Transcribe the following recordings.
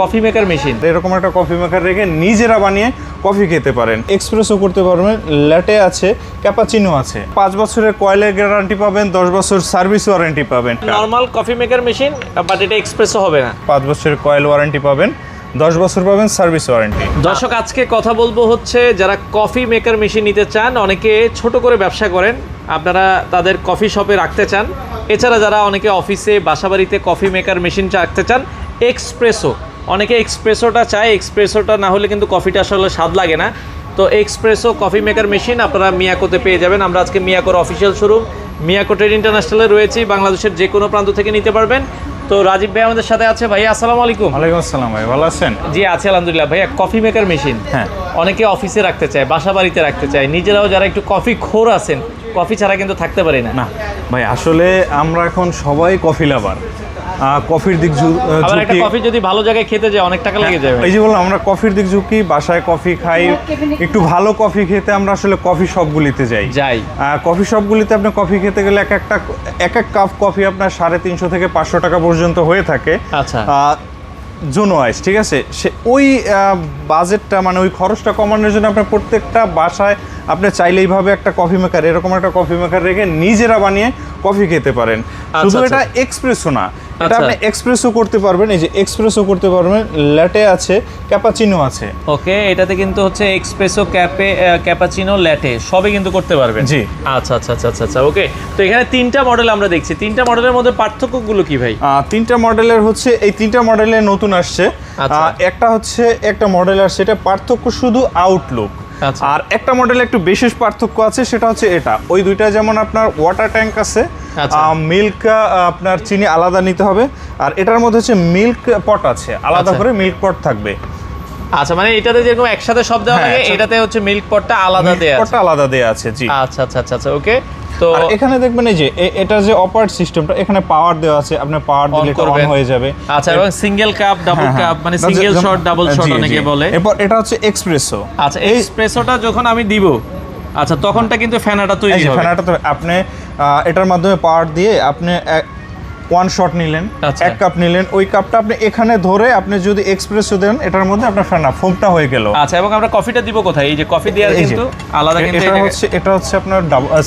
Coffee maker machine, এরকম একটা coffee maker রেখে নিজেরা বানিয়ে কফি খেতে পারেন। এক্সপ্রেসও করতে পারবেন, ল্যাটে আছে, ক্যাপাচিনো আছে। 5 বছরের কয়েলের গ্যারান্টি পাবেন, 10 বছর সার্ভিস ওয়ারেন্টি পাবেন। Normal coffee maker machine, but এটা এক্সপ্রেসও হবে না। 5 বছরের কয়েল ওয়ারেন্টি পাবেন, 10 বছর পাবেন সার্ভিস ওয়ারেন্টি। দর্শক, আজকে কথা বলবো হচ্ছে যারা কফি মেকার মেশিন নিতে চান, অনেকে ছোট করে ব্যবসা করেন, আপনারা তাদের কফি শপে রাখতে চান, এছাড়া যারা অনেকে অফিসে বাসাবাড়িতে কফি মেকার মেশিন রাখতে চান, এক্সপ্রেসো, অনেকে এক্সপ্রেসোটা চায়, এক্সপ্রেসোটা না হলে কিন্তু কফিটা আসলে স্বাদ লাগে না। তো এক্সপ্রেসো কফি মেকার মেশিন আপনারা মিয়াকোতে পেয়ে যাবেন। আমরা আজকে মিয়াকোর অফিসিয়াল শোরুম মিয়াকো ট্রেড ইন্টারন্যাশনালে রয়েছি, বাংলাদেশের যে কোনো প্রান্ত থেকে নিতে পারবেন। তো রাজীব ভাই আমাদের সাথে আছে। ভাই আসসালামু আলাইকুম। ওয়ালাইকুম আসসালাম ভাই, ভালো আছেন? জি আছি আলহামদুলিল্লাহ। ভাইয়া কফি মেকার মেশিন, হ্যাঁ, অনেকে অফিসে রাখতে চায়, বাসা বাড়িতে রাখতে চায়, নিজেরাও যারা একটু কফি খোর আছেন, কফি ছাড়া কিন্তু থাকতে পারি না। না ভাই, আসলে আমরা এখন সবাই কফি লাভার। কফির দিক আবার একটা কফি যদি ভালো জায়গায় খেতে যায় অনেক টাকা লেগে যায়। এই যে বললাম, আমরা কফির দিক ঝুঁকি, বাসায় কফি খাই, একটু ভালো কফি খেতে আমরা আসলে কফি শপগুলিতে যাই। কফি শপগুলিতে আপনি কফি খেতে গেলে এক এক কাপ কফি আপনার 350 থেকে 500 টাকা পর্যন্ত হয়ে থাকে। আচ্ছা, জোন ওয়াইজ, ঠিক আছে। সে ওই বাজেটটা, মানে ওই খরচটা কমানোর জন্য আপনার প্রত্যেকটা বাসায় আপনি চাইলে এইভাবে একটা কফি মেকার, এরকম একটা কফি মেকার রেখে নিজেরা বানিয়ে কফি খেতে পারেন। শুধু এটা এক্সপ্রেসও না, এটা আপনি এক্সপ্রেসও করতে পারবেন। এই যে এক্সপ্রেসও করতে পারবেন, ল্যাটে আছে, ক্যাপাচিনো আছে। ওকে, এটাতে কিন্তু হচ্ছে এক্সপ্রেসো, ক্যাপাচিনো, ল্যাটে সবই কিন্তু করতে পারবেন। জি, আচ্ছা আচ্ছা আচ্ছা আচ্ছা। ওকে, তো এখানে 3টা মডেল আমরা দেখছি, 3টা মডেলের মধ্যে পার্থক্যগুলো কি ভাই? 3টা মডেলের হচ্ছে, এই 3টা মডেলে নতুন আসছে। একটা হচ্ছে একটা মডেল আসছে, এটা পার্থক্য শুধু আউটলুক। আর একটা মডেলে একটু বিশেষ পার্থক্য আছে, সেটা হচ্ছে এটা। ওই দুইটা যেমন আপনার ওয়াটার ট্যাঙ্ক আছে, মিল্ক আপনার চিনি আলাদা নিতে হবে, আর এটার মধ্যে হচ্ছে মিল্ক পট আছে, আলাদা করে মিল্ক পট থাকবে। আচ্ছা, মানে এটাতে যেরকম একসাথে সব দেওয়া লাগে, এটাতে হচ্ছে মিল্ক পটটা আলাদা দেয়া আছে। পটটা আলাদা দেয়া আছে, জি। আচ্ছা আচ্ছা আচ্ছা আচ্ছা, ওকে। তো এখানে দেখবেন এই যে এটা যে অপারেট সিস্টেমটা, এখানে পাওয়ার দেওয়া আছে, আপনি পাওয়ার দিলে এটা অন হয়ে যাবে। আচ্ছা, এবং সিঙ্গেল কাপ, ডাবল কাপ, মানে সিঙ্গেল শট, ডাবল শট অনেকে বলে। এরপর এটা হচ্ছে এক্সপ্রেসো। আচ্ছা, এক্সপ্রেসোটা যখন আমি দিব, আচ্ছা, তখনটা কিন্তু ফ্যানাটা তৈরি হবে। ফ্যানাটা তো আপনি এটার মাধ্যমে পাওয়ার দিয়ে আপনি 1 শট নিলেন, 1 কাপ নিলেন, ওই কাপটা আপনি এখানে ধরে আপনি যদি এক্সপ্রেসো দেন, এটার মধ্যে আপনার ফোমটা হয়ে গেল। আচ্ছা, এবং আমরা কফিটা দিব কোথায়? এই যে কফি দেওয়ার কিন্তু আলাদা, কিন্তু এটা হচ্ছে আপনার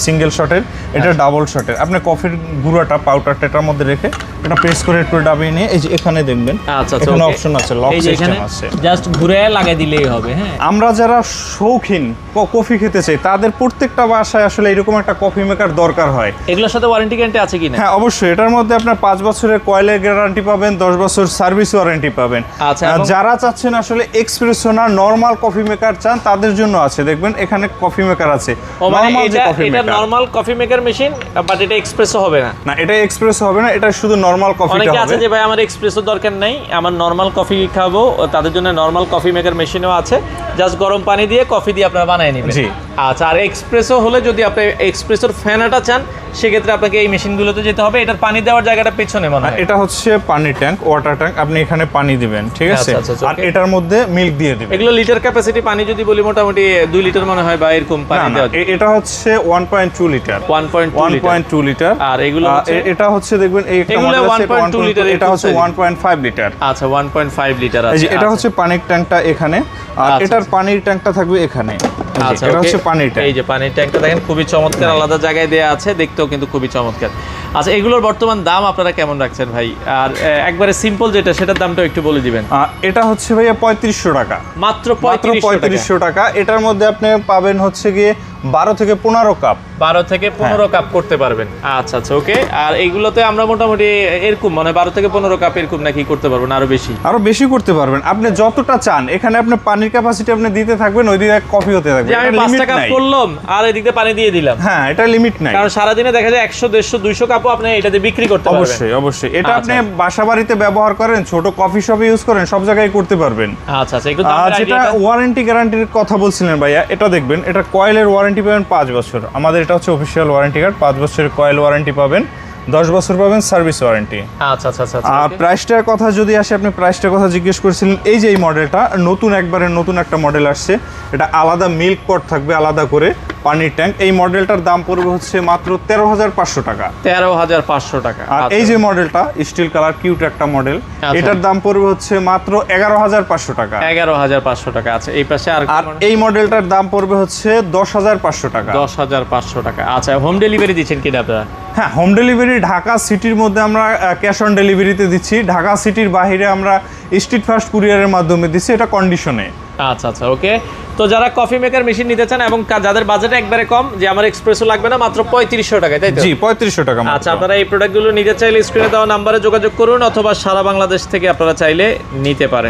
সিঙ্গেল শটের, এটা ডাবল শটের। আপনি কফির গুঁড়াটা, পাউডারটা এটার মধ্যে রেখে এটা প্রেস করে একটু ডাবিয়ে নিয়ে, এই যে এখানে দেখবেন এখানে অপশন আছে, লক সিস্টেম আছে, জাস্ট ঘুরে লাগাই দিলেই হবে। হ্যাঁ, আমরা যারা শৌখিন কফি খেতে চাই, তাদের প্রত্যেকটা বাসায় আসলে এরকম একটা কফি মেকার দরকার হয়। এগুলোর সাথে ওয়ারেন্টি গ্যারান্টি আছে কিনা? হ্যাঁ, অবশ্যই। এটার মধ্যে আপনার 5 বছরের কয়েলের গ্যারান্টি পাবেন, 10 বছর সার্ভিস ওয়ারেন্টি পাবেন। আচ্ছা, যারা চাচ্ছেন আসলে এক্সপ্রেসো না, নরমাল কফি মেকার চান, তাদের জন্য আছে। দেখবেন এখানে কফি মেকার আছে, নরমাল যে কফি মেকার। এটা normal coffee maker machine, but এটা এক্সপ্রেসো হবে না। না, এটা এক্সপ্রেসো হবে না, এটা শুধু নরমাল কফিটা হবে। অনেকে আছে যে ভাই আমার এক্সপ্রেসো দরকার নাই, আমার নরমাল কফি খাবো, তাদের জন্য নরমাল কফি মেকার মেশিনও আছে, জাস্ট গরম পানি দিয়ে কফি দিয়ে আপনারা বানিয়ে নেবেন। জি। আচ্ছা, আর এক্সপ্রেসো হলে যদি আপনি এক্সপ্রেসোর ফ্যানাটা চান, সেক্ষেত্রে আপনাকে এই মেশিনগুলোতে যেতে হবে। এটার পানি দেওয়ার জায়গাটা পেছনে মনে হয়। এটা হচ্ছে পানির ট্যাঙ্ক, ওয়াটার ট্যাঙ্ক। আপনি এখানে পানি দিবেন, ঠিক আছে, আর এটার মধ্যে মিল্ক দিয়ে দিবেন। এগুলো লিটার ক্যাপাসিটি পানি যদি বলি মোটামুটি 2 লিটার মনে হয়, বা এরকম পানি দেওয়া। এটা হচ্ছে 1.2 লিটার, 1.2 লিটার। আর এগুলো এটা হচ্ছে দেখবেন এই একটা মডেল আছে 1.2 লিটার, এটা হচ্ছে 1.5 লিটার। আচ্ছা, 1.5 লিটার আছে। এই যে এটা হচ্ছে পানির ট্যাঙ্কটা এখানে, আর এটার পানির ট্যাঙ্কটা থাকবে এখানে। আচ্ছা, এটা হচ্ছে পানির ট্যাঙ্ক। এই যে পানির ট্যাঙ্কটা দেখেন খুবই চমৎকার, আলাদা জায়গায় দেয়া আছে, দেখতেও কিন্তু খুবই চমৎকার। আচ্ছা, এগুলোর বর্তমান দাম আপনারা কেমন রাখছেন ভাই? আর একবারে সিম্পল যেটা, সেটার দামটা একটু বলে দিবেন। এটা হচ্ছে ভাইয়া 3500 টাকা, মাত্র 3500 টাকা। এটার মধ্যে আপনি পাবেন হচ্ছে গিয়ে 12 থেকে 15 কাপ, 12 থেকে 15 কাপ করতে পারবেন। আচ্ছা আচ্ছা, ওকে। আর এইগুলোতে আমরা মোটামুটি এরকম মানে 12 থেকে 15 কাপ এরকম নাকি করতে পারবেন? আরো বেশি করতে পারবেন, আপনি যতটা চান। এখানে আপনি পানির ক্যাপাসিটি আপনি দিতে থাকবেন, ওই দিকে কফি হতে থাকবে। আমি 5টা কাপ করলাম আর এদিকে পানি দিয়ে দিলাম। হ্যাঁ, এটা লিমিট নাই, কারণ সারা দিনে দেখা যায় 100, 150, 200 কাপও আপনি এটাতে বিক্রি করতে পারবেন। অবশ্যই অবশ্যই। এটা আপনি বাসা বাড়িতে ব্যবহার করেন, ছোট কফি শপে ইউজ করেন, সব জায়গায় করতে পারবেন। আচ্ছা আচ্ছা, একটু দামের আইডিয়া। যেটা ওয়ারেন্টি গ্যারান্টির কথা বলছিলেন ভাইয়া, এটা দেখবেন, এটা কয়েলের ওয়ারেন্টি পাবেন 5 বছর। আমাদের এটা হচ্ছে অফিশিয়াল ওয়ারেন্টি কার্ড, 5 বছরের কয়েল ওয়ারেন্টি পাবেন, 10 বছর পাবেন সার্ভিস ওয়ারেন্টি। আচ্ছা আচ্ছা আচ্ছা। আর প্রাইসটার কথা যদি আসে, আপনি প্রাইসটার কথা জিজ্ঞেস করেছিলেন। এই যে এই মডেলটা নতুন, একবারে নতুন একটা মডেল আসছে, এটা আলাদা মিল্ক পট থাকবে, আলাদা করে পানির ট্যাঙ্ক। এই মডেলটার দাম পড়বে হচ্ছে মাত্র 13,500 টাকা। 13,500 টাকা। আর এই যে মডেলটা স্টিল কালার কিউট একটা মডেল, এটার দাম পড়বে হচ্ছে মাত্র 11,500 টাকা। 11,500 টাকা। আচ্ছা এই পাশে আর এই মডেলটার দাম পড়বে হচ্ছে 10,500 টাকা। 10,500 টাকা। আচ্ছা হোম ডেলিভারি দিচ্ছেন কিনা আপনারা? হ্যাঁ, হোম ডেলিভারি ঢাকা সিটির মধ্যে আমরা ক্যাশ অন ডেলিভারিতে দিচ্ছি। ঢাকা সিটির বাইরে আমরা স্ট্রিট ফাস্ট কুরিয়ারের মাধ্যমে দিচ্ছি, এটা কন্ডিশনে। আচ্ছা আচ্ছা ওকে। তো যারা কফি মেকার মেশিন নিতে চান এবং যাদের বাজেট একবারে কম, যে আমার এক্সপ্রেসও লাগবে না, মাত্র 3500 টাকায়, তাই তো? জি 3500 টাকা। আচ্ছা আপনারা এই প্রোডাক্টগুলো নিতে চাইলে স্ক্রিনে দেওয়া নাম্বারে যোগাযোগ করুন, অথবা সারা বাংলাদেশ থেকে আপনারা চাইলে নিতে পারেন।